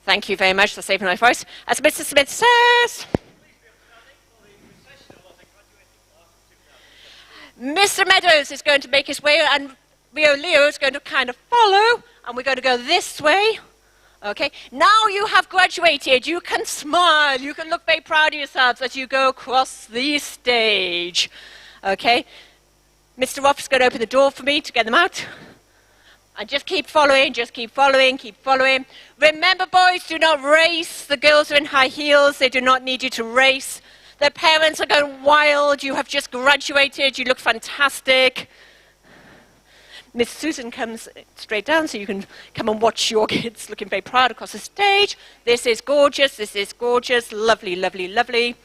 Thank you very much for saving my voice. As Mr. Smith says, Mr. Meadows is going to make his way, and Leo is going to kind of follow, and we're going to go this way. Okay, now you have graduated. You can smile. You can look very proud of yourselves as you go across the stage. Okay, Mr. Roth is going to open the door for me to get them out. And just keep following, keep following. Remember, boys, do not race. The girls are in high heels. They do not need you to race. Their parents are going wild. You have just graduated. You look fantastic. Miss Susan comes straight down so you can come and watch your kids looking very proud across the stage. This is gorgeous. This is gorgeous. Lovely, lovely, lovely.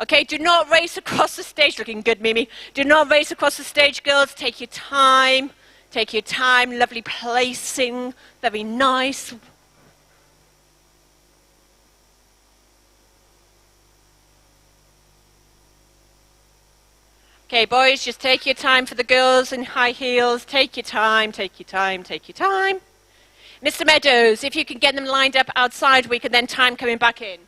Okay, do not race across the stage. Looking good, Mimi. Do not race across the stage, girls. Take your time. Take your time, lovely placing, very nice. Okay, boys, just take your time for the girls in high heels. Take your time, take your time, take your time. Mr. Meadows, if you can get them lined up outside, we can then time coming back in.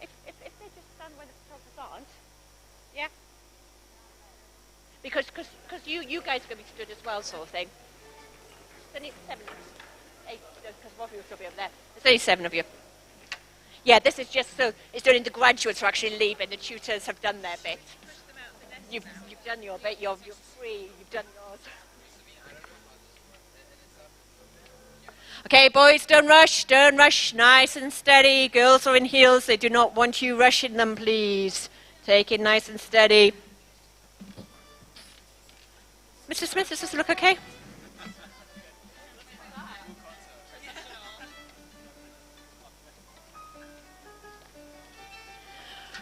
If they just stand where the photographers aren't, yeah? Because you guys are going to be stood as well, sort of thing. There's only 7, 8, because one of you will still be up there. There's only 7 of you. Yeah, this is just so, it's during the graduates are actually leaving. The tutors have done their bit. You've done your bit, you're free, you've done yours. Okay, boys, don't rush, nice and steady. Girls are in heels, they do not want you rushing them, please. Take it nice and steady. Mr. Smith, does this look okay?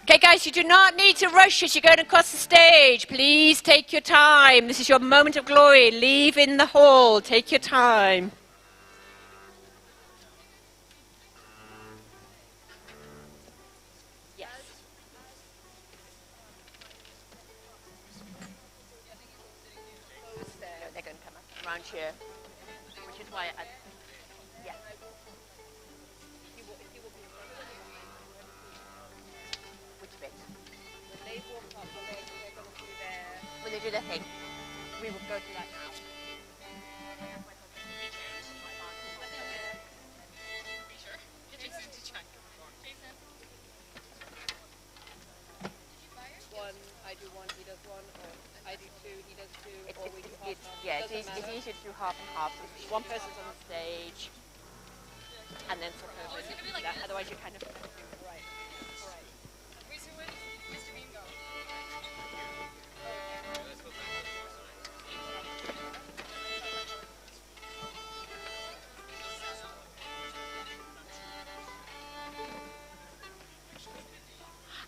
Okay, guys, you do not need to rush as you're going across the stage. Please take your time. This is your moment of glory. Leave in the hall. Take your time. Yes. They're going to come up around here, which is why I... Yeah. When they do their thing, we will go through that now. One, I do one, he does one, or I do 2, he does 2, or we do half. Yeah, it's easier to do half and half. So one person's on the stage, and then flip over and do that. Otherwise, you kind of... Right.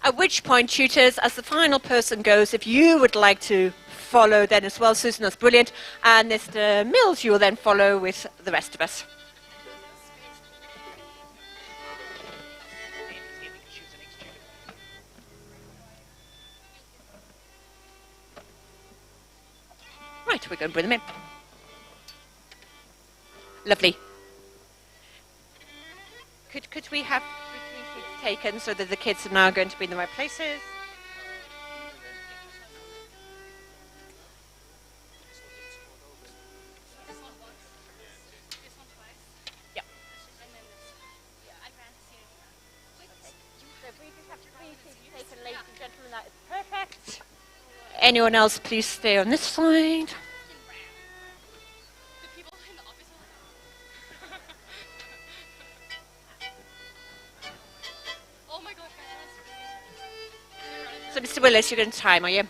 At which point, tutors, as the final person goes, if you would like to follow then as well, Susan, that's brilliant, and Mr. Mills, you will then follow with the rest of us. Right, we're going to bring them in. Lovely. Could we have taken so that the kids are now going to be in the right places? Yeah. So if we just have 3 seats taken, ladies and gentlemen, that is perfect. Anyone else, please stay on this side. So, Mr. Willis, you're going to time, are you? Are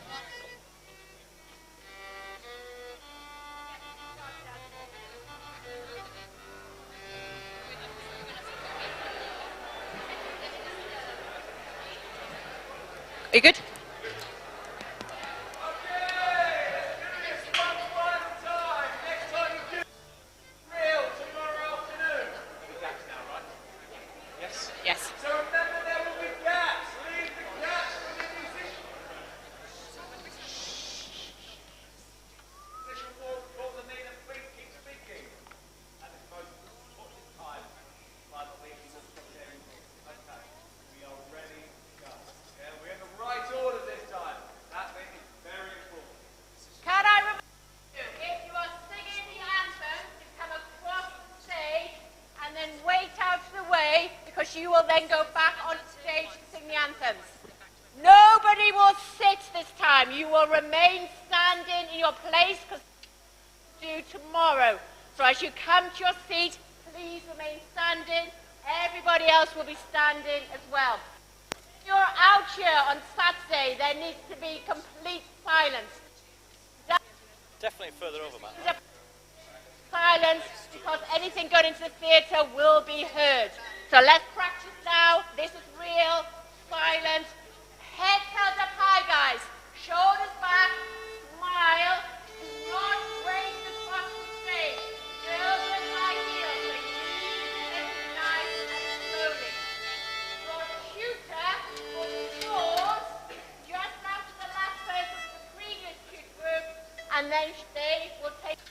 you good? Yes. So remember there will be gaps. Leave the gaps for the musician. Position 4, call the name. because you will then go back on stage to sing the anthems. Nobody will sit this time. You will remain standing in your place because do tomorrow. So as you come to your seat, please remain standing. Everybody else will be standing as well. If you're out here on Saturday, there needs to be complete silence. Definitely further over, Matt. Silence, because anything going into the theatre will be heard. So let's practice now. This is real. Silence. Head held up high, guys. Shoulders back. Smile. Do not raise across the stage. Build with high heels. So you take it nice and slowly. Your tutor will pause just after the last person of the previous tutor group, and then they will take a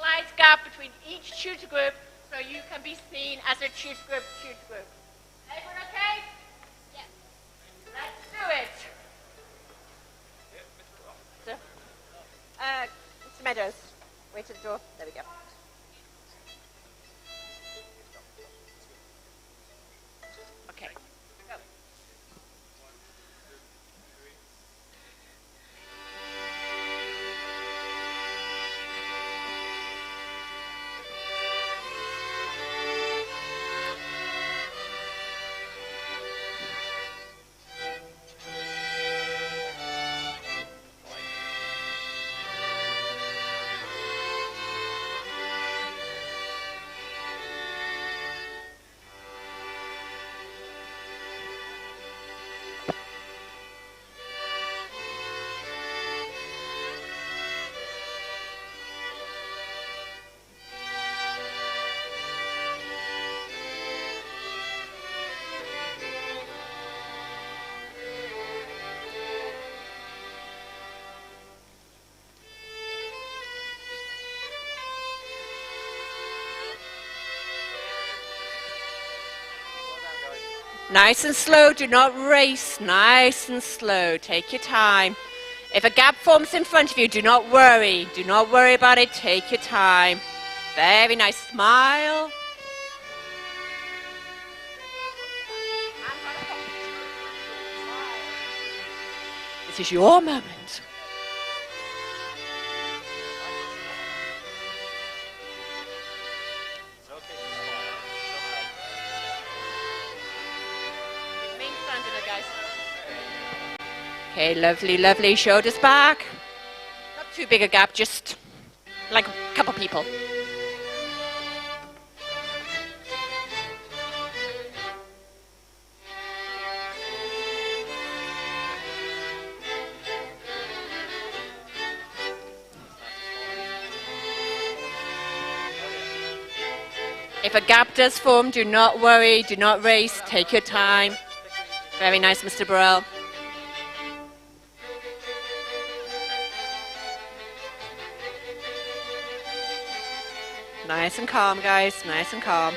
slight gap between each tutor group so you can be seen as a tutor group. Everyone okay? Yes. Let's do it. So, Mr. Meadows, wait at the door. There we go. Okay. Go. Nice and slow, do not race. Nice and slow, take your time. If a gap forms in front of you, do not worry. Do not worry about it, take your time. Very nice, smile. This is your moment. Okay, lovely, lovely. Shoulders back. Not too big a gap, just like a couple people. If a gap does form, do not worry, do not race, take your time. Very nice, Mr. Burrell. Nice and calm, guys, nice and calm.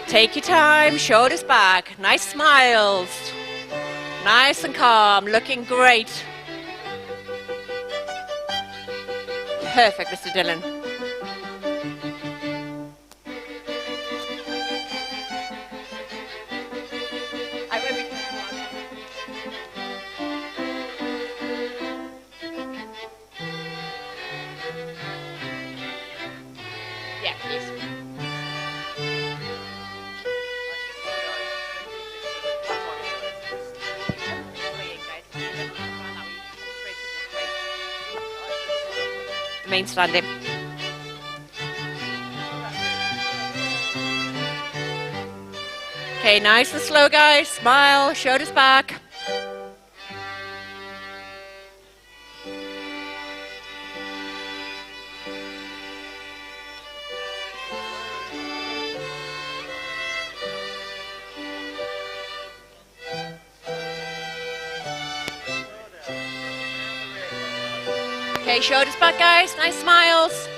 Take your time, shoulders back, nice smiles, nice and calm, looking great. Perfect, Mr. Dillon. Yeah, please. Main standing. Okay, nice and slow, guys. Smile, shoulders back. Okay, shoulders back, guys. Nice smiles.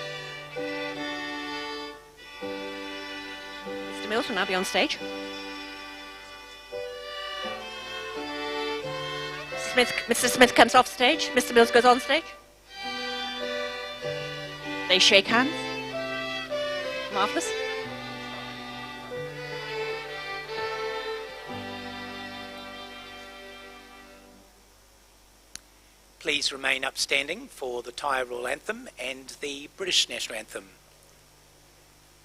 Mr. Mills will now be on stage. Mr. Smith comes off stage. Mr. Mills goes on stage. They shake hands. Marvelous. Please remain upstanding for the Thai Royal Anthem and the British National Anthem,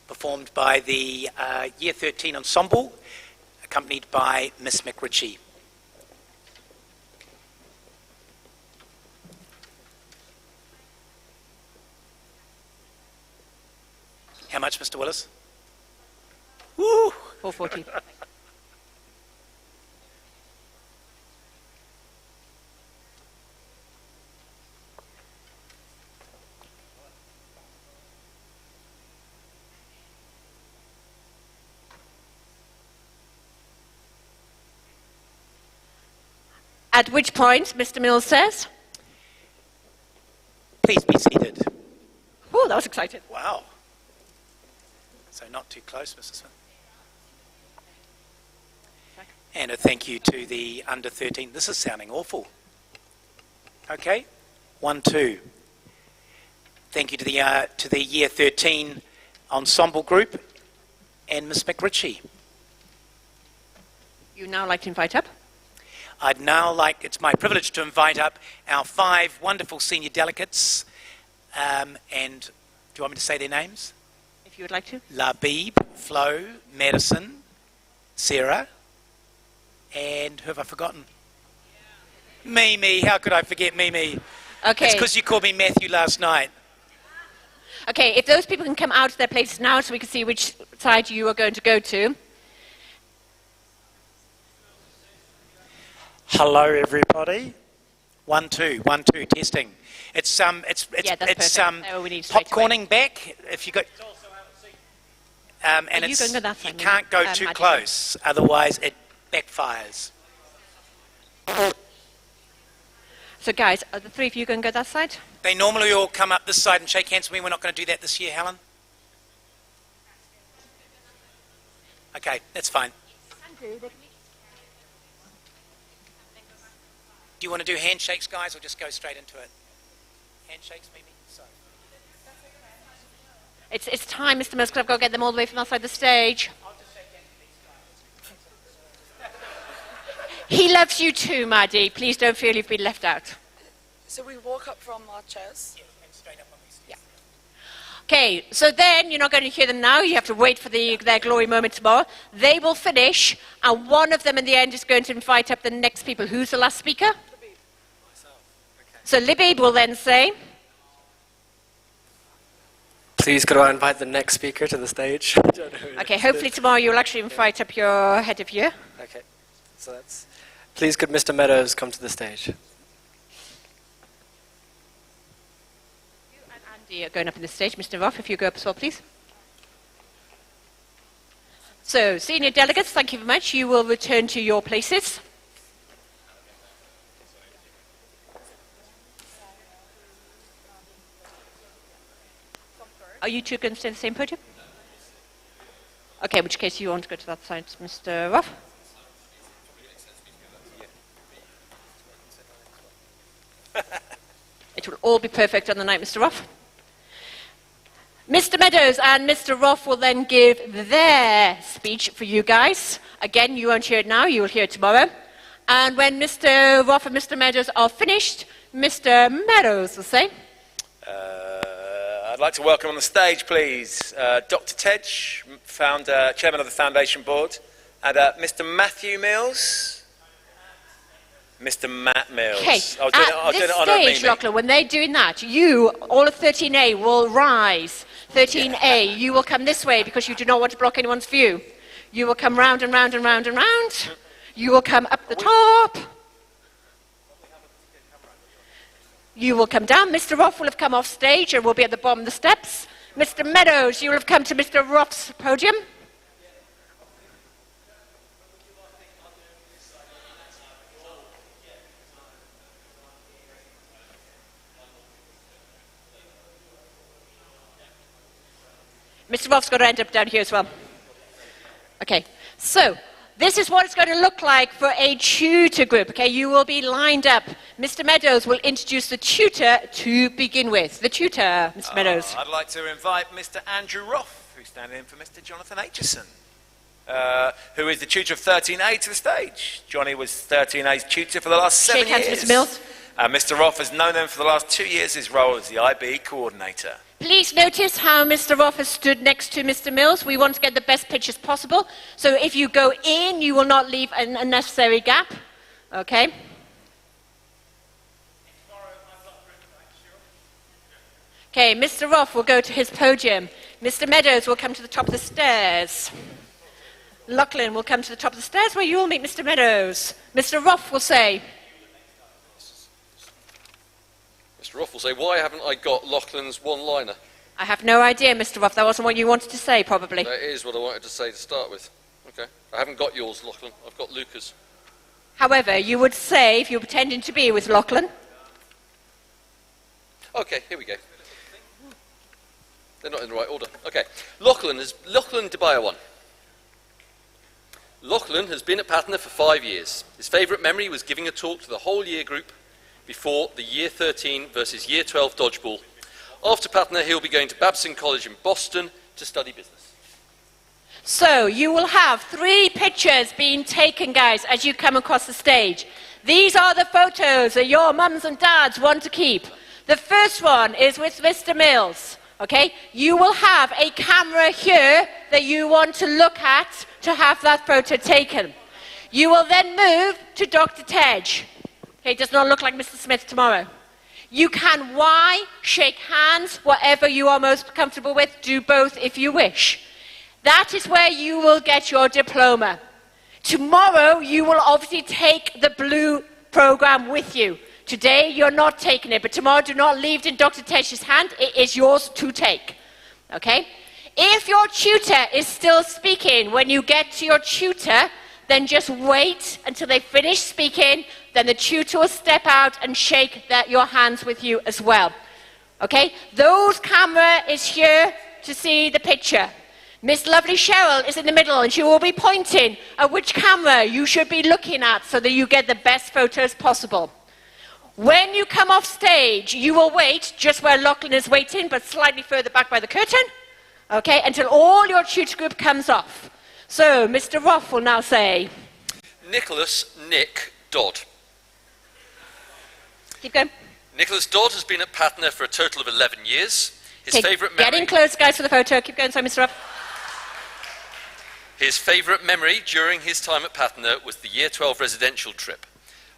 performed by the Year 13 Ensemble, accompanied by Miss McRitchie. How much, Mr. Willis? Woo! 440. At which point, Mr. Mills says, Please be seated. oh, that was exciting. Wow. So not too close, Mr. Smith. And a thank you to the under 13. This is sounding awful. Okay, 1, 2. Thank you to the Year 13 Ensemble group and Miss McRitchie. You now like to invite up? I'd now like, it's my privilege to invite up our 5 wonderful senior delegates. And do you want me to say their names? If you would like to. Labib, Flo, Madison, Sarah, and who have I forgotten? Mimi. How could I forget Mimi? Okay. It's because you called me Matthew last night. Okay, if those people can come out of their places now so we can see which side you are going to go to. Hello, everybody. 1, 2, 1, 2, testing. It's Yeah, that's perfect. Oh, we need straight away. popcorning back. If you got, and Are you it's, going to go that you side, can't go too Magic? close, otherwise it backfires. So guys, are the 3 of you going to go that side? They normally all come up this side and shake hands with me. We're not going to do that this year, Helen. Okay, that's fine. Do you want to do handshakes, guys, or just go straight into it? Handshakes, Mimi? Sorry. It's time, Mr. Mills, because I've got to get them all the way from outside the stage. I'll just shake hands with these guys. He loves you too, Maddie. Please don't feel you've been left out. So we walk up from our chairs. Yeah, and straight up on these stairs. Okay, so then you're not going to hear them now. You have to wait for their glory moment tomorrow. They will finish, and one of them in the end is going to invite up the next people. Who's the last speaker? So Libby will then say, Please could I invite the next speaker to the stage? I don't know who it okay, is. hopefully tomorrow you'll actually invite up your head of year. Okay, so that's... Please could Mr. Meadows come to the stage? You and Andy are going up on the stage. Mr. Roth, if you go up as well, please. So, senior delegates, thank you very much. You will return to your places. Are you two going to stay on the same podium? Okay, in which case you want to go to that side, Mr. Roth. It will all be perfect on the night, Mr. Roth. Mr. Meadows and Mr. Roth will then give their speech for you guys. Again, you won't hear it now, you will hear it tomorrow. And when Mr. Roth and Mr. Meadows are finished, Mr. Meadows will say, I'd like to welcome on the stage, please, Dr. Tedge, chairman of the Foundation Board, and Mr. Matthew Mills. Mr. Matt Mills. okay, I'll at do this it in honour of stage, Mimi. Lachlan, when they're doing that, you, all of 13A, will rise. 13A, you will come this way because you do not want to block anyone's view. You will come round and round and round and round. You will come up the top. You will come down. Mr. Roth will have come off stage and will be at the bottom of the steps. Mr. Meadows, you will have come to Mr. Roth's podium. Mr. Roth's got to end up down here as well. Okay, so this is what it's going to look like for a tutor group. Okay, you will be lined up. Mr. Meadows will introduce the tutor to begin with. The tutor, Mr. Meadows. I'd like to invite Mr. Andrew Roth, who's standing in for Mr. Jonathan Aitchison, who is the tutor of 13A, to the stage. Johnny was 13A's tutor for the last 7 years. Shake hands, Mr. Mills. Mr. Roth has known them for the last 2 years, his role as the IB coordinator. Please notice how Mr. Roth has stood next to Mr. Mills. We want to get the best pictures possible. So if you go in, you will not leave an unnecessary gap. Okay? Okay, Mr. Roth will go to his podium. Mr. Meadows will come to the top of the stairs. Lachlan will come to the top of the stairs where you will meet Mr. Meadows. Mr. Roth will say... Mr. Roth will say, why haven't I got Lachlan's one-liner? I have no idea, Mr. Roth. That wasn't what you wanted to say, probably. That is what I wanted to say to start with. Okay. I haven't got yours, Lachlan. I've got Luca's. However, you would say, if you're pretending to be with Lachlan... Okay, here we go. They're not in the right order. Okay. Lachlan Debye one. Lachlan has been at Patna for 5 years. His favourite memory was giving a talk to the whole year group before the Year 13 versus Year 12 dodgeball. After Patna, he'll be going to Babson College in Boston to study business. So, you will have 3 pictures being taken, guys, as you come across the stage. These are the photos that your mums and dads want to keep. The first one is with Mr. Mills, okay? You will have a camera here that you want to look at to have that photo taken. You will then move to Dr. Tej. Okay, it does not look like Mr. Smith tomorrow. You can shake hands, whatever you are most comfortable with. Do both if you wish. That is where you will get your diploma. Tomorrow, you will obviously take the blue program with you. Today, you're not taking it, but tomorrow, do not leave it in Dr. Tesh's hand. It is yours to take. Okay? If your tutor is still speaking when you get to your tutor, then just wait until they finish speaking. Then the tutor will step out and shake your hands with you as well. Okay? Those camera is here to see the picture. Miss Lovely Cheryl is in the middle and she will be pointing at which camera you should be looking at so that you get the best photos possible. When you come off stage, you will wait just where Lachlan is waiting, but slightly further back by the curtain, okay, until all your tutor group comes off. So, Mr. Roth will now say... Nicholas Nick Dodd. Keep going. Nicholas Dodd has been at Patna for a total of 11 years. His favourite memory... Getting close, guys, for the photo. Keep going, sorry, Mr. Roth. His favourite memory during his time at Patna was the Year 12 residential trip.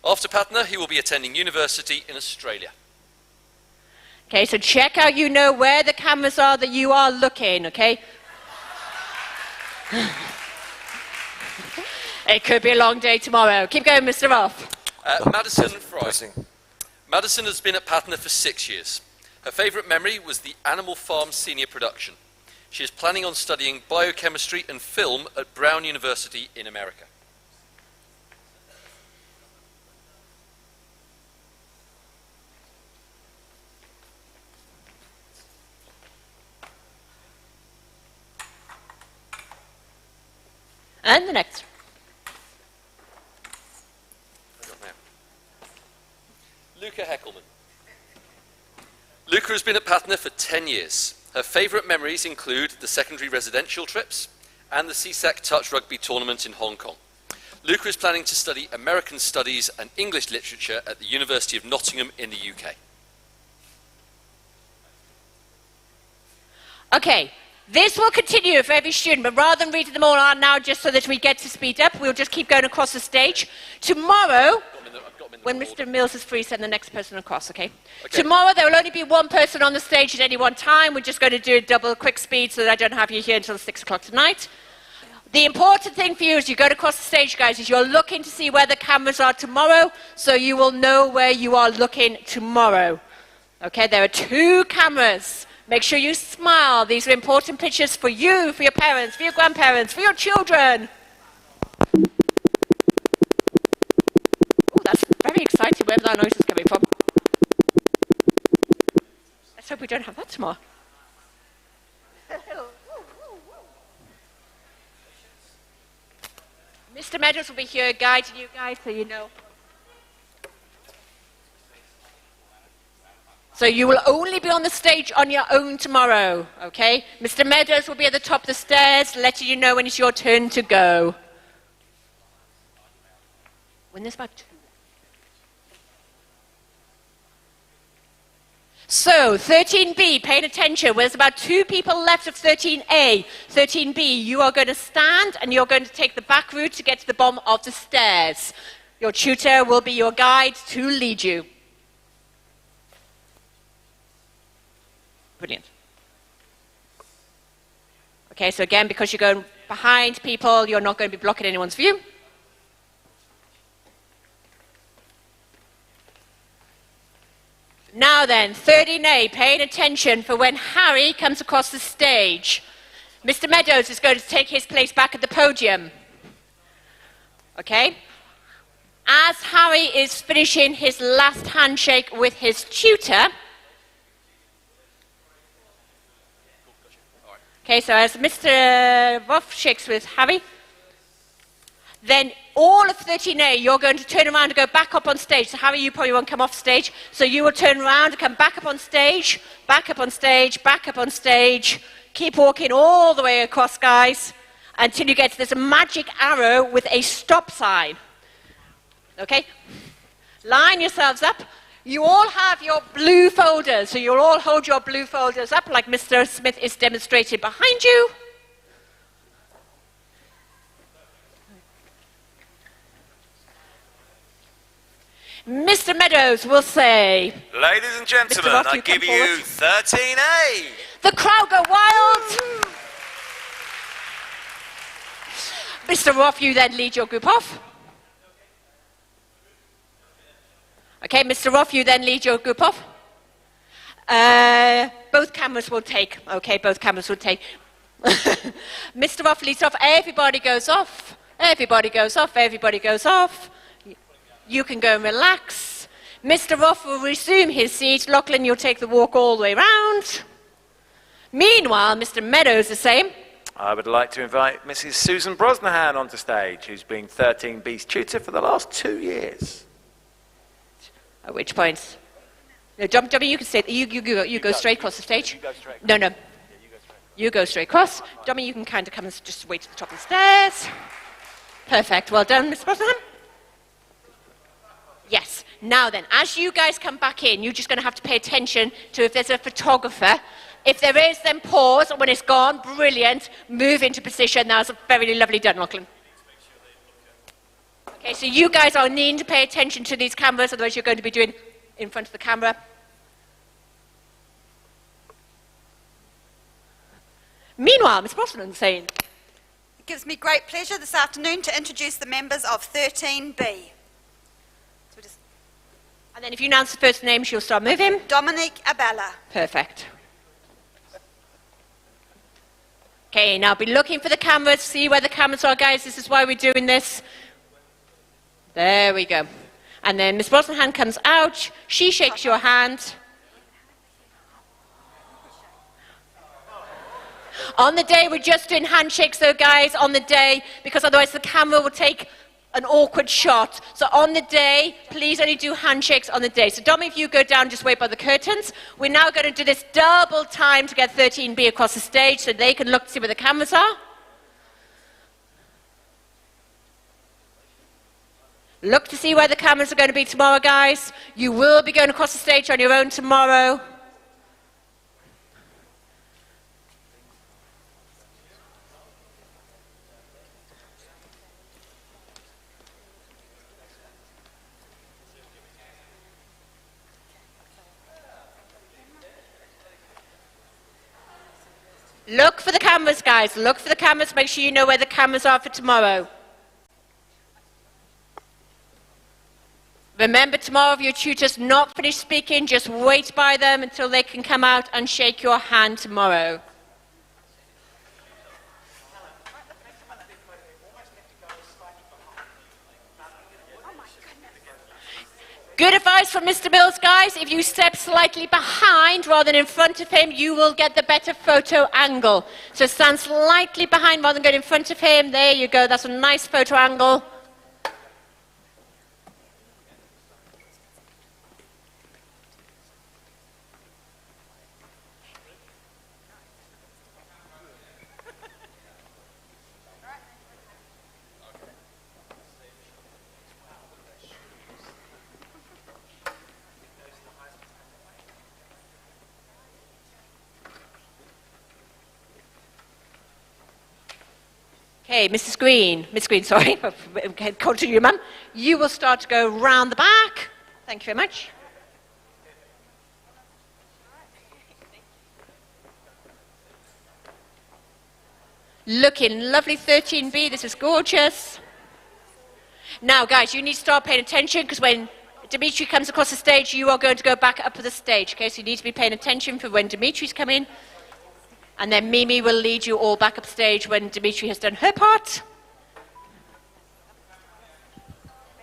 After Patna, he will be attending university in Australia. Okay, so check out, you know where the cameras are that you are looking, okay? It could be a long day tomorrow. Keep going, Mr. Roth. Madison Fry. Madison has been at Patna for 6 years. Her favourite memory was the Animal Farm senior production. She is planning on studying biochemistry and film at Brown University in America. And the next. Luca Heckelman. Luca has been at Patna for 10 years. Her favourite memories include the secondary residential trips and the CSAC Touch Rugby tournament in Hong Kong. Luca is planning to study American Studies and English Literature at the University of Nottingham in the UK. Okay, this will continue for every student, but rather than reading them all out now just so that we get to speed up, we'll just keep going across the stage. Tomorrow, when Mr. Mills is free, send the next person across, okay? Tomorrow, there will only be one person on the stage at any one time. We're just going to do a double quick speed so that I don't have you here until 6 o'clock tonight. The important thing for you as you go across the stage, guys, is you're looking to see where the cameras are tomorrow, so you will know where you are looking tomorrow. Okay, there are 2 cameras. Make sure you smile. These are important pictures for you, for your parents, for your grandparents, for your children. Oh, that's very exciting, wherever that noise is coming from. Let's hope we don't have that tomorrow. Mr. Meadows will be here guiding you guys so you know. So you will only be on the stage on your own tomorrow, okay? Mr. Meadows will be at the top of the stairs, letting you know when it's your turn to go. When there's about 2. So, 13B, paying attention. Well, there's about 2 people left of 13A. 13B, you are going to stand and you're going to take the back route to get to the bottom of the stairs. Your tutor will be your guide to lead you. Brilliant. Okay, so again, because you're going behind people, you're not going to be blocking anyone's view. Now then, 13A, paying attention for when Harry comes across the stage. Mr. Meadows is going to take his place back at the podium. Okay? As Harry is finishing his last handshake with his tutor, okay, so as Mr. Ruff shakes with Harry, then all of 13A, you're going to turn around and go back up on stage. So Harry, you probably won't come off stage. So you will turn around and come back up on stage, back up on stage, back up on stage. Keep walking all the way across, guys, until you get to this magic arrow with a stop sign. Okay? Line yourselves up. You all have your blue folders. So you'll all hold your blue folders up like Mr. Smith is demonstrated behind you. Mr. Meadows will say, Ladies and gentlemen, Ross, I give you 13A. the crowd go wild. Mr. Roth, you then lead your group off. Okay, Mr. Roth, you then lead your group off. Both cameras will take. Okay, both cameras will take. Mr. Roth leads off. Everybody goes off. Everybody goes off. Everybody goes off. You can go and relax. Mr. Roth will resume his seat. Lachlan, you'll take the walk all the way round. Meanwhile, Mr. Meadows is saying, I would like to invite Mrs. Susan Brosnahan onto stage, who's been 13B's tutor for the last 2 years. at which point, no, Dummy, you can say, you go straight across the stage. You go straight. No. Yeah, you go straight. You go straight across. Dummy, you can kind of come and just wait at the top of the stairs. Perfect. Well done, Mr. Brosnahan. Yes. Now then, as you guys come back in, you're just going to have to pay attention to if there's a photographer. If there is, then pause. When it's gone, brilliant. Move into position. That was very lovely done, Lachlan. Okay, so you guys are needing to pay attention to these cameras, otherwise you're going to be doing in front of the camera. Meanwhile, Ms. Brosnan saying, It gives me great pleasure this afternoon to introduce the members of 13B. and then if you announce the first name, she'll start moving. Dominique Abella. Perfect. Okay, now be looking for the cameras, see where the cameras are, guys. This is why we're doing this. There we go. And then Miss Brosnahan comes out. She shakes your hand. On the day, we're just doing handshakes, though, guys, on the day, because otherwise the camera will take an awkward shot. So on the day, please only do handshakes on the day. So Dom, if you go down, just wait by the curtains. We're now going to do this double time to get 13B across the stage so they can look to see where the cameras are. Look to see where the cameras are going to be tomorrow, guys. You will be going across the stage on your own tomorrow. Look for the cameras, guys. Look for the cameras. Make sure you know where the cameras are for tomorrow. Remember tomorrow, if your tutor's not finished speaking, just wait by them until they can come out and shake your hand tomorrow. Good advice from Mr. Mills, guys. If you step slightly behind rather than in front of him, you will get the better photo angle. So stand slightly behind rather than going in front of him. There you go. That's a nice photo angle. Okay, Mrs. Green, Miss Green, sorry, continue, ma'am. You will start to go round the back. Thank you very much. Looking lovely, 13B, this is gorgeous. Now, guys, you need to start paying attention because when Dimitri comes across the stage, you are going to go back up to the stage, okay? So you need to be paying attention for when Dimitri's come in. And then Mimi will lead you all back up stage when Dimitri has done her part.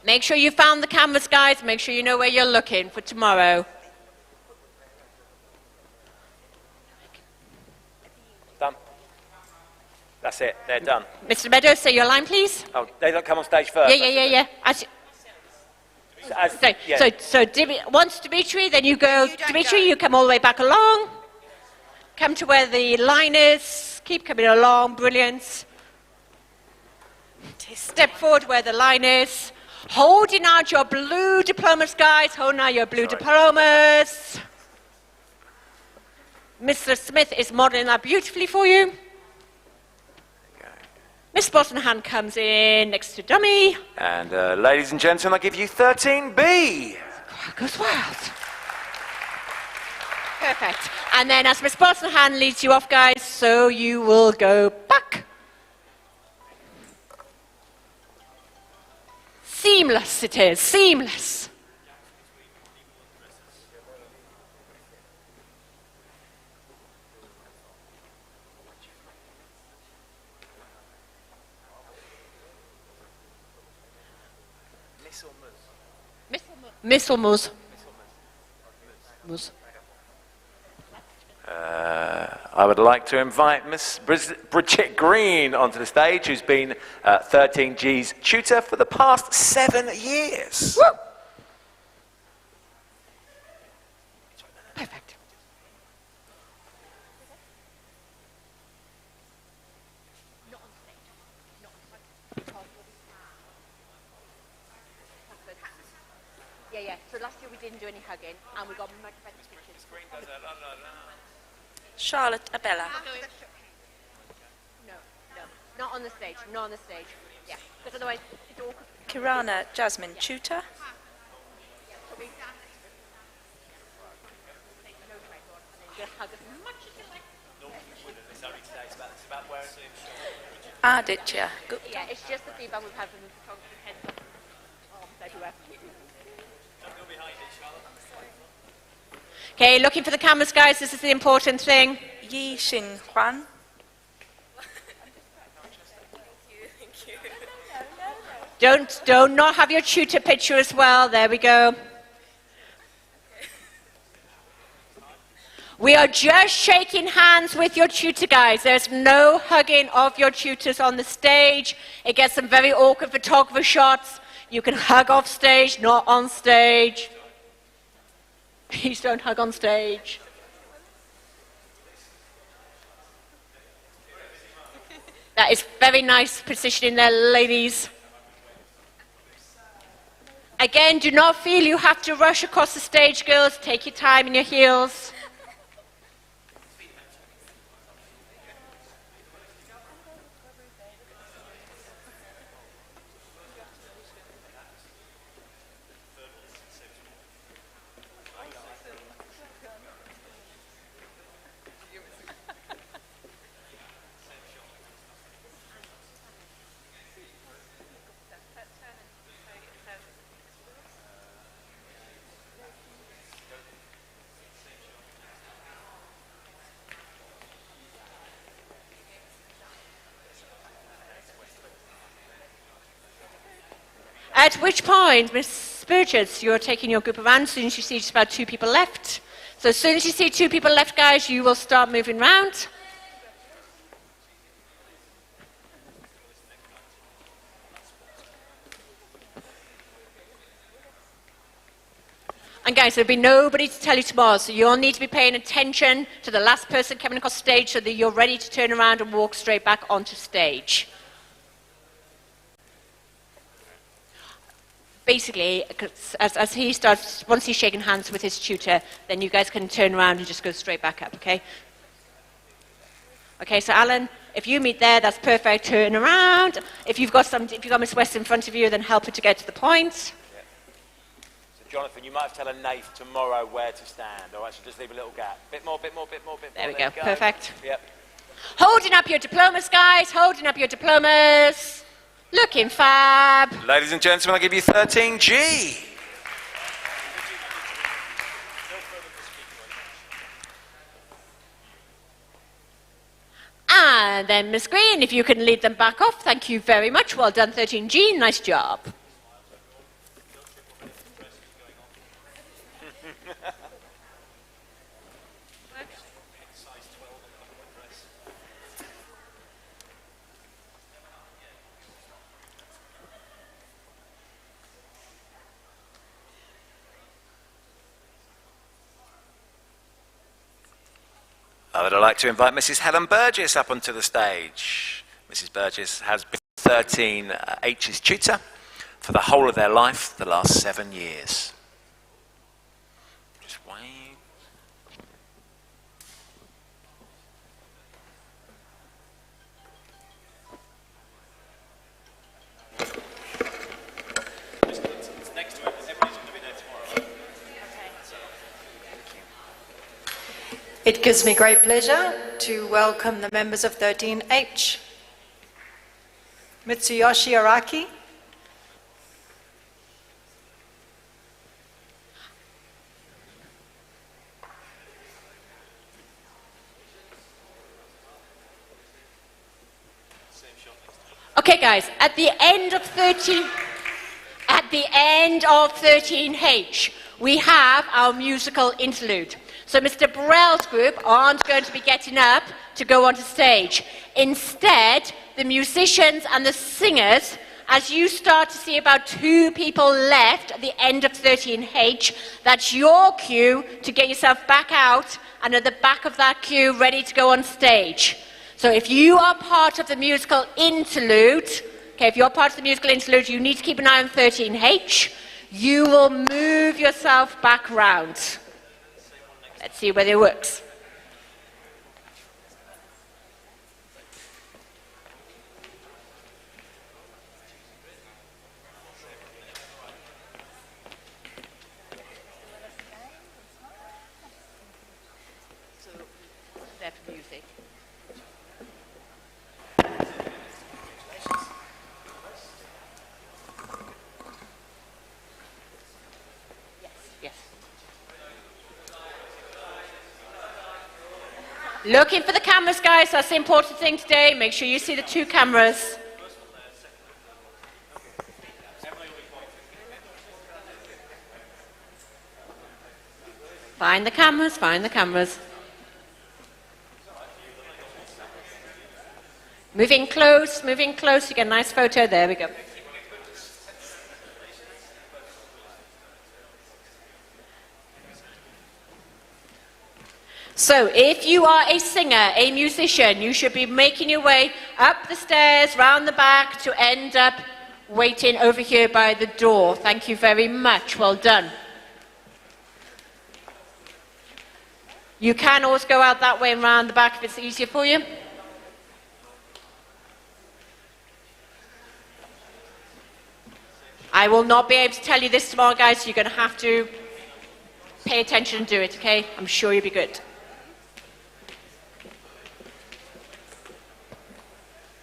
Make sure you found the cameras, guys. Make sure you know where you're looking for tomorrow. Done. That's it. They're done. Mr. Meadows, say your line, please. Oh, they don't come on stage first. Yeah. Once Dimitri, then you go. Dimitri, you come all the way back along. Come to where the line is. Keep coming along. Brilliant. Step forward where the line is. Holding out your blue diplomas, guys. Holding out your blue diplomas. Mr. Smith is modelling that beautifully for you. Miss Bosnahan comes in next to Dummy. And ladies and gentlemen, I give you 13B. Goes wild. Perfect. And then as Miss Bosnahan leads you off, guys, so you will go back. Seamless it is, seamless. Miss or Mus? Mus. I would like to invite Miss Bridget Green onto the stage, who's been 13G's tutor for the past 7 years. Woo! Perfect. Yeah. So last year we didn't do any hugging, and we got much better pictures. Charlotte Abella. No, not on the stage, not on the stage. Yeah, because otherwise it's awkward. Kirana Jasmine Tutor. Just hug as much as you like. Aditya Gupta. Yeah, it's just the feedback we've had from the photography heads everywhere. Okay, looking for the cameras, guys. This is the important thing. Yi Xin Huan. Don't not have your tutor picture as well. There we go. We are just shaking hands with your tutor, guys. There's no hugging of your tutors on the stage. It gets some very awkward photographer shots. You can hug off stage, not on stage. Please don't hug on stage. That is very nice positioning there, ladies. Again, do not feel you have to rush across the stage, girls. Take your time in your heels. At which point, Miss Burgess, you're taking your group around as soon as you see just about 2 people left. So as soon as you see 2 people left, guys, you will start moving around. And guys, there'll be nobody to tell you tomorrow, so you'll need to be paying attention to the last person coming across stage so that you're ready to turn around and walk straight back onto stage. Basically, as he starts, once he's shaking hands with his tutor, then you guys can turn around and just go straight back up, okay? Okay, so Alan, if you meet there, that's perfect. Turn around. If you've got Miss West in front of you, then help her to get to the point. Jonathan, you might have to tell a Nath tomorrow where to stand, all right? So just leave a little gap. Bit more. There we go. Perfect. Yep. Holding up your diplomas, guys. Holding up your diplomas. Looking fab. Ladies and gentlemen, I give you 13G. And then Miss Green, if you can lead them back off. Thank you very much. Well done, 13G. Nice job. I would like to invite Mrs. Helen Burgess up onto the stage. Mrs. Burgess has been 13H's tutor for the whole of their life, the last 7 years. Just wave. Next to it, everybody's going to be there tomorrow. It gives me great pleasure to welcome the members of 13H. Mitsuyoshi Araki. Okay, guys, at the end of 13H, we have our musical interlude. So Mr. Burrell's group aren't going to be getting up to go onto stage. Instead, the musicians and the singers, as you start to see about 2 people left at the end of 13H, that's your cue to get yourself back out and at the back of that queue ready to go on stage. So if you are part of the musical interlude, okay, if you're part of the musical interlude, you need to keep an eye on 13H. You will move yourself back round. Let's see whether it works. So, there for music. Yes. Looking for the cameras, guys. That's the important thing today. Make sure you see the 2 cameras. Find the cameras, find the cameras. Moving close, you get a nice photo. There we go. So if you are a singer, a musician, you should be making your way up the stairs, round the back, to end up waiting over here by the door. Thank you very much. Well done. You can always go out that way and round the back if it's easier for you. I will not be able to tell you this tomorrow, guys, so you're going to have to pay attention and do it, okay? I'm sure you'll be good.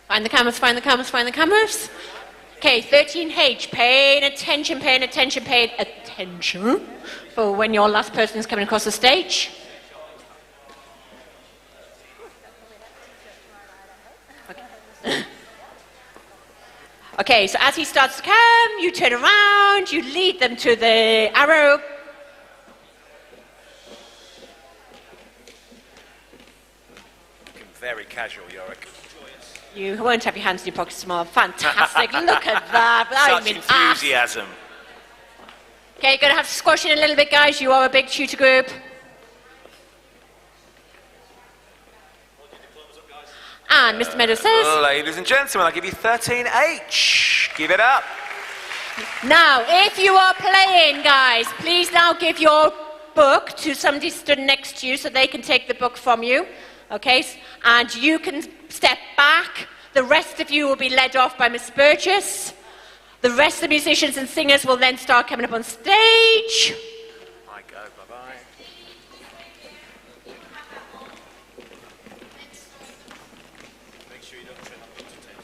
Find the cameras, find the cameras, find the cameras. Okay, 13H, paying attention for when your last person is coming across the stage. Okay, so as he starts to come, you turn around, you lead them to the arrow. Looking very casual, Yorick. You won't have your hands in your pockets tomorrow. Fantastic. Look at that. Such I'm in enthusiasm. Okay, you're going to have to squash in a little bit, guys. You are a big tutor group. And Mr. Meadows says... Ladies and gentlemen, I'll give you 13H. Give it up. Now, if you are playing, guys, please now give your book to somebody stood next to you so they can take the book from you. Okay, and you can step back. The rest of you will be led off by Miss Burgess. The rest of the musicians and singers will then start coming up on stage. I go, bye-bye. Make sure you don't turn up Dr. Ted.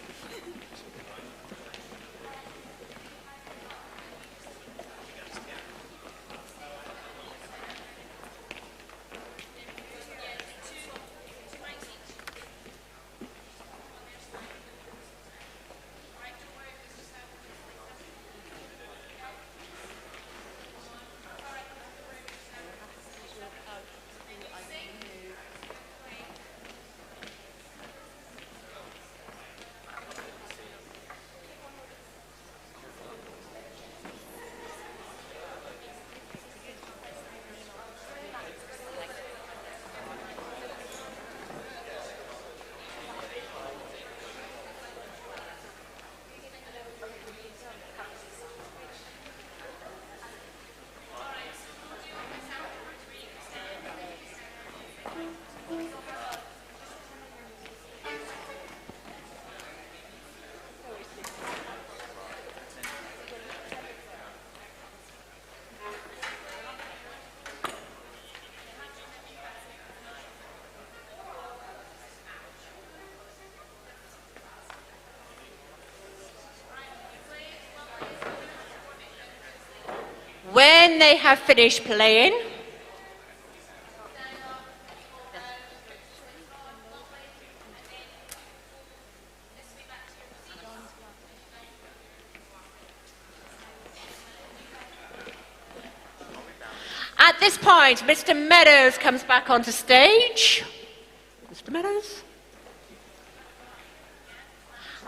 When they have finished playing, at this point, Mr. Meadows comes back onto stage. Mr. Meadows?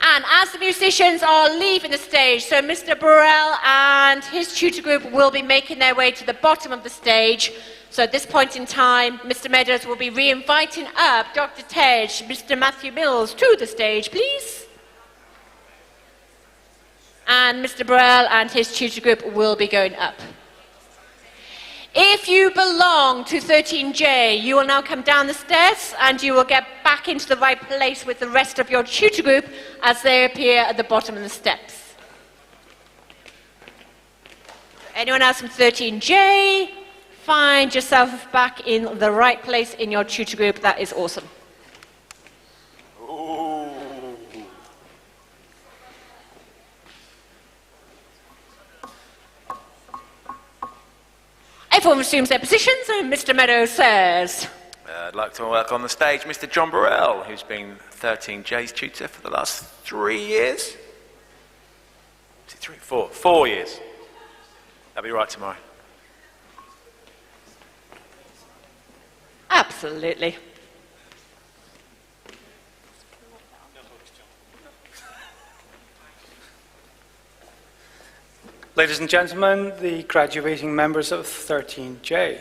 And as the musicians are leaving the stage, so Mr. Burrell and his tutor group will be making their way to the bottom of the stage. So at this point in time, Mr. Meadows will be re-inviting up Dr. Tej, Mr. Matthew Mills to the stage, please. And Mr. Burrell and his tutor group will be going up. If you belong to 13J, you will now come down the stairs and you will get back into the right place with the rest of your tutor group as they appear at the bottom of the steps. Anyone else from 13J? Find yourself back in the right place in your tutor group. That is awesome. Everyone resumes their positions, and Mr. Meadows says... I'd like to welcome on the stage Mr. John Burrell, who's been 13J's tutor for the last 3 years. Is it 3? 4? 4 years. That'll be right tomorrow. Absolutely. Ladies and gentlemen, the graduating members of 13J.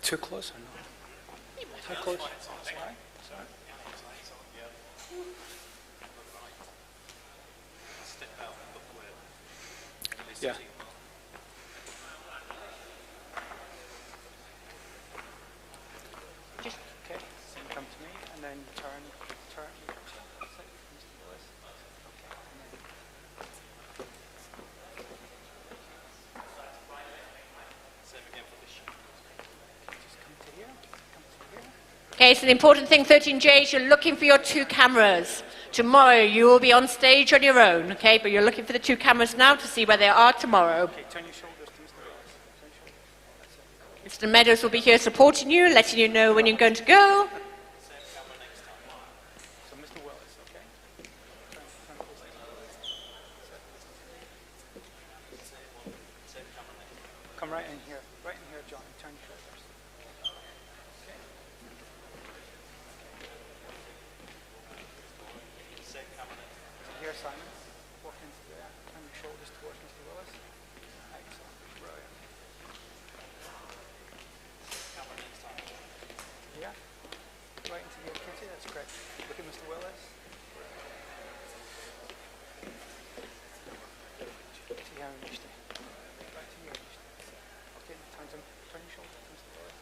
Too close or not? Too close? Sorry. Yeah. Just okay. So you come to me and then turn. Okay, so the important thing, 13J, is you're looking for your 2 cameras. Tomorrow you will be on stage on your own, okay? But you're looking for the 2 cameras now to see where they are tomorrow. Okay, turn your shoulders to Mr. Meadows. Mr. Meadows will be here supporting you, letting you know when you're going to go. So Mr. Willis, okay? Come right in here, John. Turn your shoulders. Okay. Here, Simon. Walk into there. Turn your shoulders towards Mr. Willis. Excellent. Brilliant. Yeah. Right into your kitty. That's great. Look at Mr. Willis. See how he used to. Right to your used to. Okay, turn your shoulders to Mr. Willis.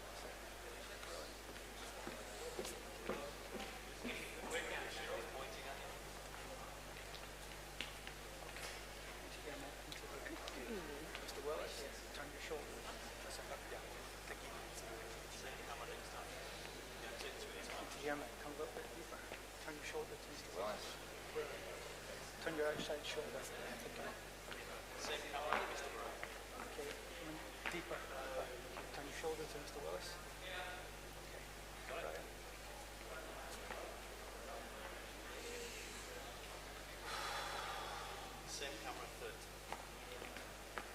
Mr. Willis, turn your shoulders. That's it. Yeah. Thank you. Into here, mate. Come a little bit deeper. Turn your shoulder to Mr. Willis. Turn your outside shoulder. Okay. Okay. Come in deeper. Turn your shoulder to Mr. Willis. Okay. Brilliant.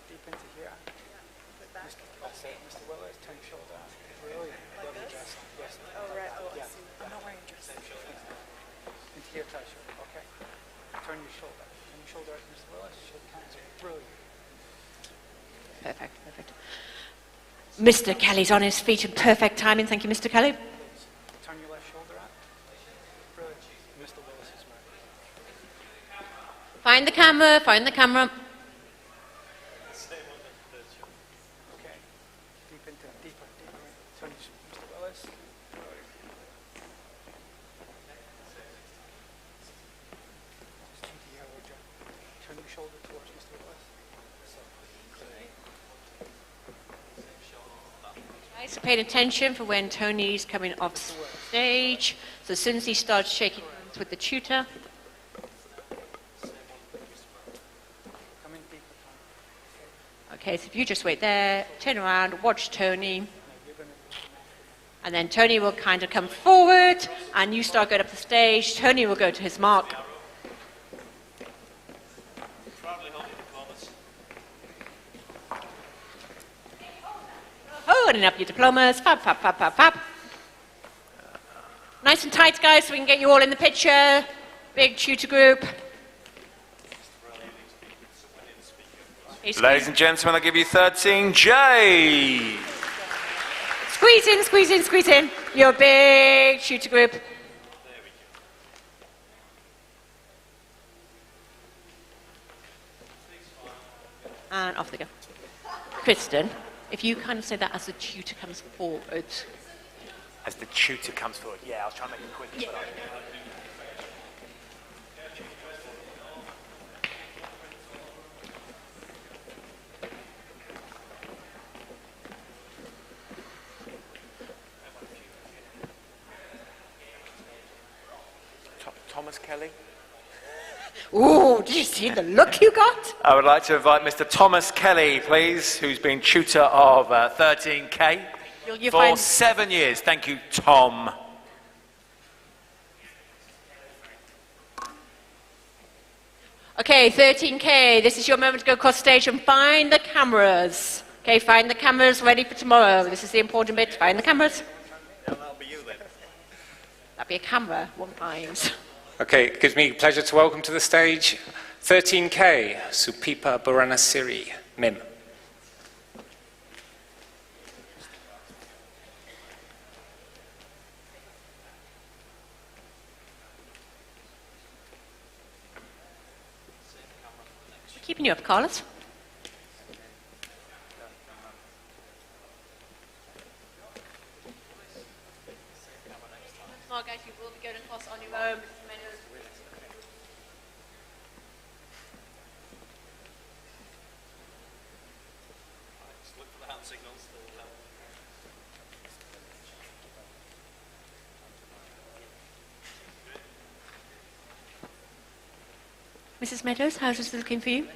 Deep into here. That's it, Mr. Willis, turn your shoulder out. Brilliant. Like this? Yes. Oh, right. Oh, I Yeah. see. I'm not wearing a dress. Into here, touch. Okay. Turn your shoulder. Turn your shoulder out to Mr. Willis. Shake hands. Brilliant. Perfect, perfect. Mr. Kelly's on his feet in perfect timing. Thank you, Mr. Kelly. Turn your left shoulder out. Brilliant. Mr. Willis is ready. Find the camera, find the camera. Okay. Deeper. Turn Mr. Willis. Just into here, would you? Turn your shoulder towards Mr. Willis. Guys, paying attention for when Tony's coming off stage. So as soon as he starts shaking hands with the tutor, Come in deeper. okay, so if you just wait there, turn around, watch Tony, and then Tony will kind of come forward, and you start going up the stage. Tony will go to his mark. Holding up your diplomas, fab, fab, fab, fab, fab. Nice and tight, guys, so we can get you all in the picture. Big tutor group. Ladies and gentlemen, I'll give you 13J. Squeeze in, squeeze in, squeeze in. Your big tutor group. And off they go. Kristen, if you kind of say that as the tutor comes forward. As the tutor comes forward. Yeah, I'll try and make it quick. Yeah. Thomas Kelly. Ooh, did you see the look you got? I would like to invite Mr. Thomas Kelly, please, who's been tutor of 13K You'll for 7 years. Thank you, Tom. Okay, 13K, this is your moment to go across stage and find the cameras. Okay, find the cameras ready for tomorrow. This is the important bit. Find the cameras. That'll be you then. That'd be a camera, one finds. Okay, it gives me pleasure to welcome to the stage 13K, Supipa Buranasiri, Mim. We're keeping you up, Carlos. Tomorrow, guys, you will be going across on your own. Look for the hand signals. Mrs. Meadows, how's this looking for you?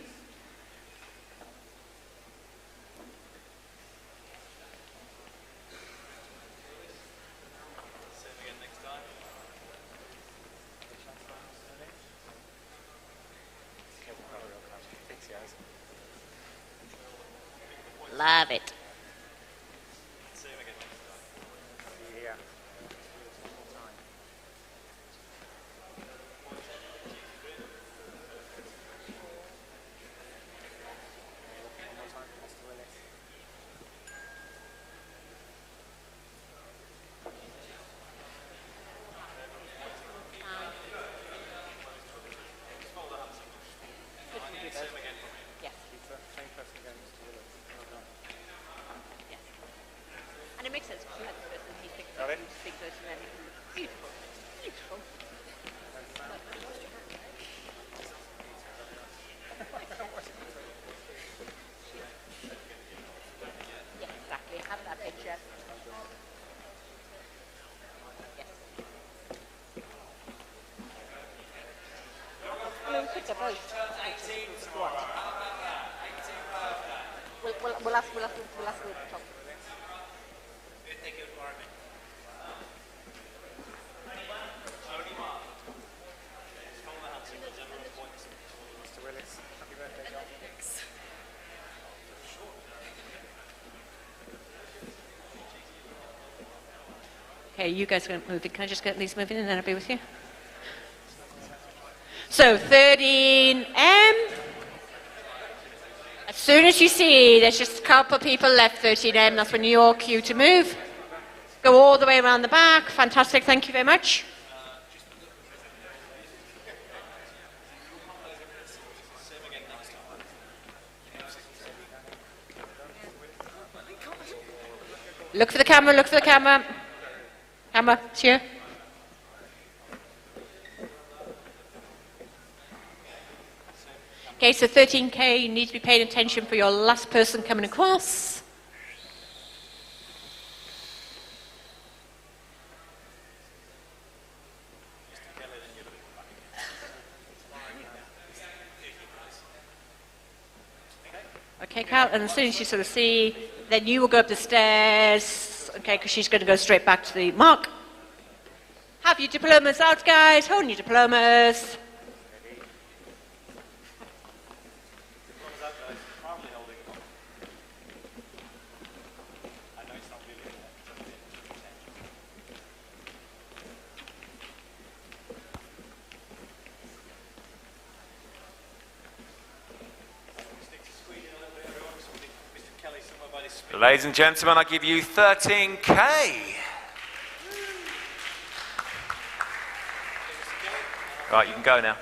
Love it. And it makes sense because you had the person, he's big person, and beautiful, beautiful. Yes, exactly. Have that picture. Yes. I mean, we could go both. What? We'll ask the top. Mr. Willis, happy birthday, John. Okay, you guys are going to move in. Can I just get these moving and then I'll be with you? So 13M. As soon as you see there's just a couple of people left, 13M, that's when you're cue to move. Go all the way around the back. Fantastic, thank you very much. Look for the camera, look for the camera. Camera, it's here. Okay, so 13K, you need to be paying attention for your last person coming across. Okay, Cal, and as soon as you sort of see, then you will go up the stairs, okay, because she's going to go straight back to the mark. Have your diplomas out, guys. Hold your diplomas. Ladies and gentlemen, I give you 13K. Right, you can go now.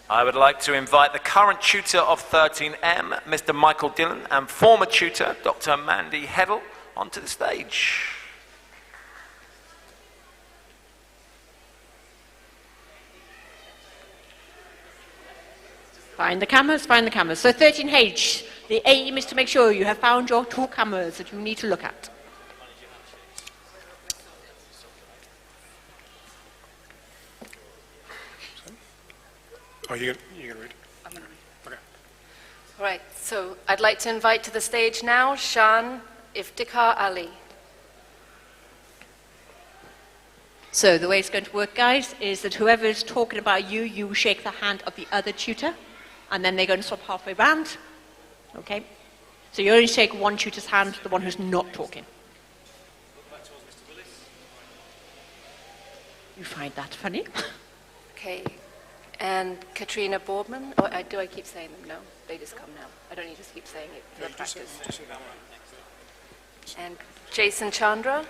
I would like to invite the current tutor of 13M, Mr. Michael Dillon, and former tutor, Dr. Mandy Heddle, onto the stage. Find the cameras, find the cameras. So 13H, the aim is to make sure you have found your two cameras that you need to look at. Oh, you're going to read? I'm going to read. Okay. Right, so I'd like to invite to the stage now Shan Iftikhar Ali. So the way it's going to work, guys, is that whoever is talking about you, you shake the hand of the other tutor, and then they're going to swap halfway round. Okay? So you only shake one tutor's hand, the one who's not talking. You find that funny? Okay, and Katrina Boardman, or do I keep saying them? No, they just come now. I don't need to keep saying it for the practice. And Jason Chandra.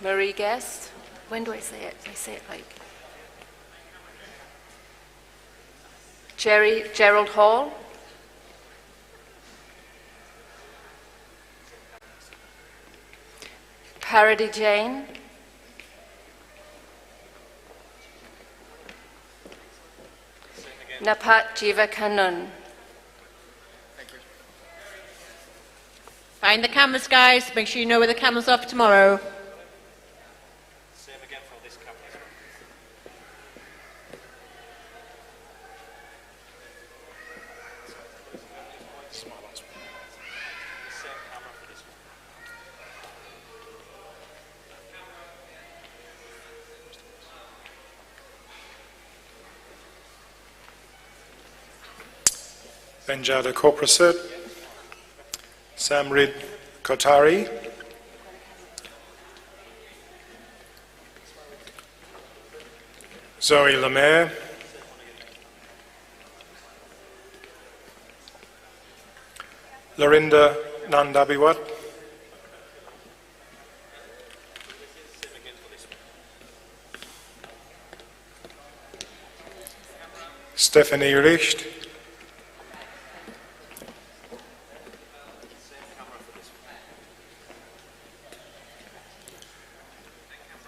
Marie Guest. When do I say it? I say it like... Gerald Hall. Parody Jane. Napat Jiva Kanun. Find the cameras, guys. Make sure you know where the cameras are for tomorrow. Same again for this camera. Same camera for this one. Benjada Koprasit, Samrid Kotari, Zoe Lemaire, Lorinda Nandabiwat, Stephanie Richt,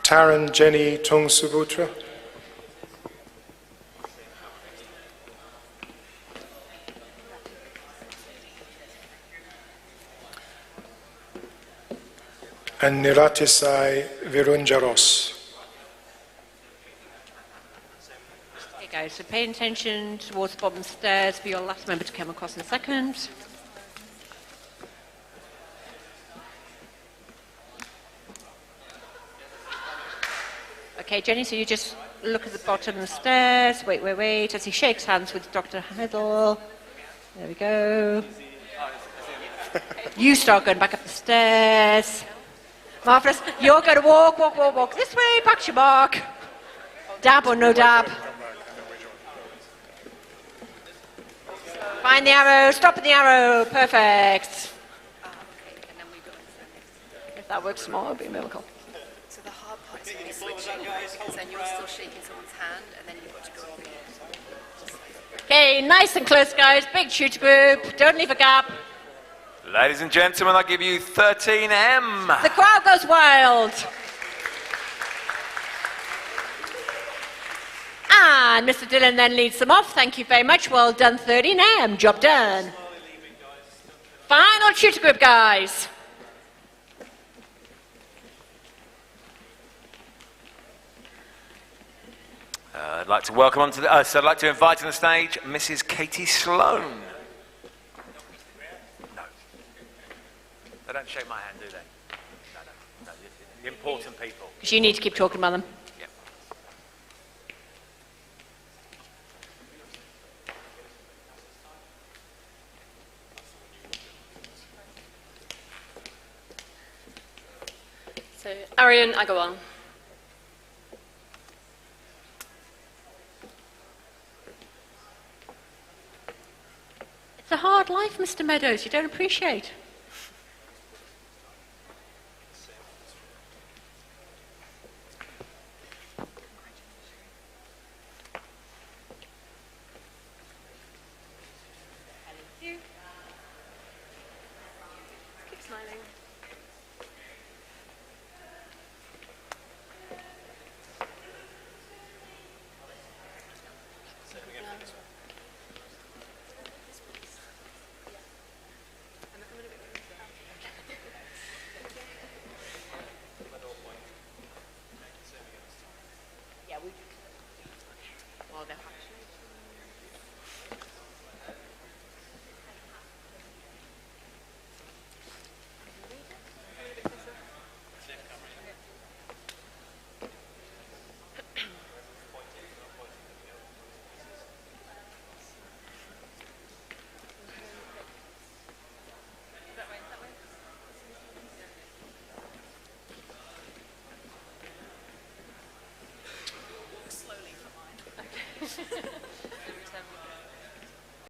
Taran Jenny Tungsubutra, and Niratisai Virunjaros. Okay, guys, so pay attention towards the bottom stairs for your last member to come across in a second. Okay, Jenny, so you just look at the bottom of the stairs. Wait. As he shakes hands with Dr. Heddle. There we go. You start going back up the stairs. Marvellous. You're going to walk this way, back to your mark. Dab or no dab. Find the arrow, stop at the arrow. Perfect. If that works tomorrow, it'll be a miracle. So the hard part is really switching, because then you're still shaking someone's hand, and then you've got to go over it. Okay, nice and close, guys. Big shooter group. Don't leave a gap. Ladies and gentlemen, I give you 13M. The crowd goes wild. And Mr. Dillon then leads them off. Thank you very much. Well done, 13M. Job done. Final shooter group, guys. I'd like to welcome onto the. So I'd like to invite on the stage Mrs. Katie Sloan. No, they don't shake my hand, do they? No. The important people. Because you need to keep talking about them. Yep. So, Arian Agawal. It's a hard life, Mr. Meadows. You don't appreciate. Keep smiling.